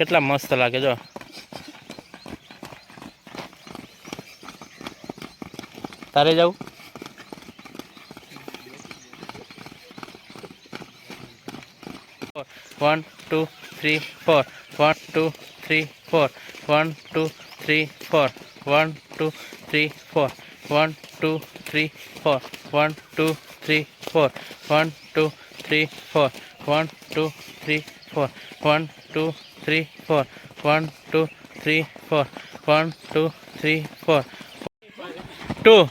કેટલા મસ્ત લાગે જો તારે જાવ 1 2 3 4 1 2 3 4 1 2 3 4 1 2 3 4 1 2 3 4 1 2 3 4 1 2 3 4 1 2 3 4 1 2 3 4 1 2 3 4 1 2 3 4 2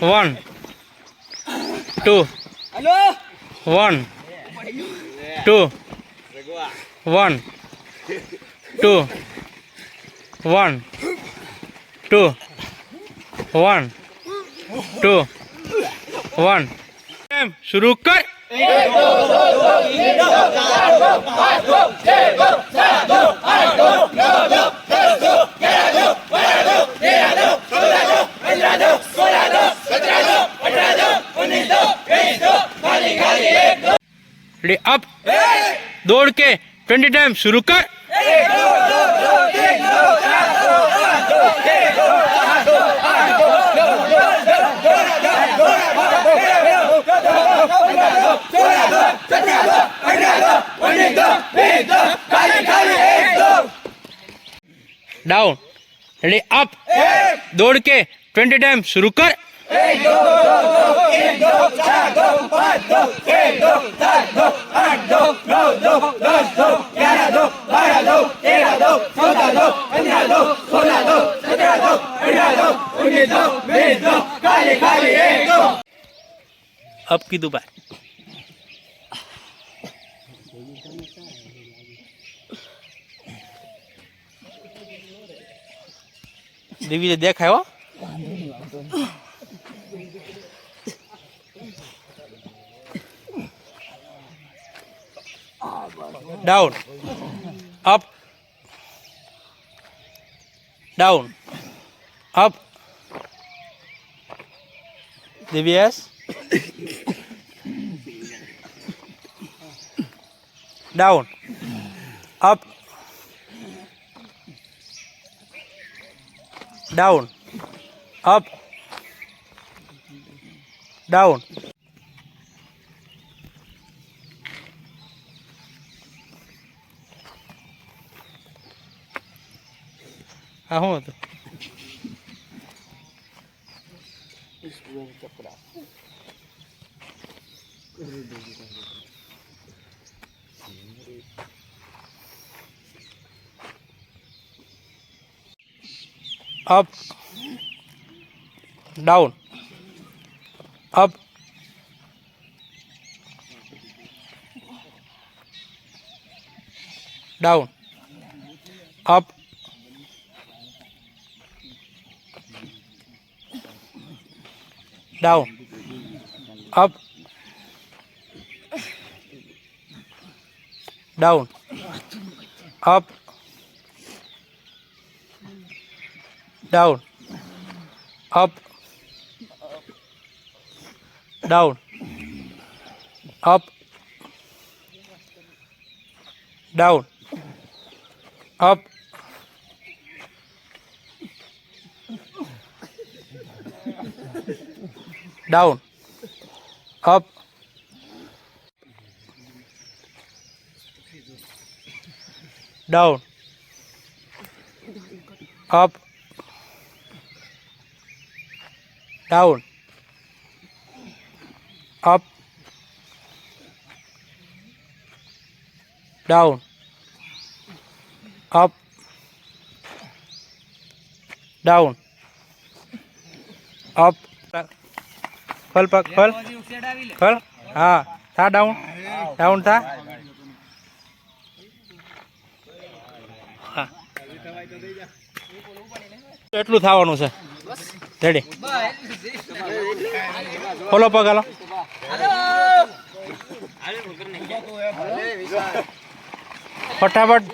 1 2 1 2 1 2 1 2 1 2 1 टाइम शुरू कर अब दौड़ के 20 टाइम शुरू कर डाउन रेडी अप दौड़ के 20 टाइम शुरू कर अब की दुबार देवी देखा हो डाउन अप डाउन अप दिव्यस down up down up down हाँ हूँ तो up down up down up down up down up down up down up down up down up down up down up down up down up फल पक फल फल हाँ था डाउन डाउन था हाँ એટલું થવાનું છે રેડી ખોલો પગ હાલો ફટાફટ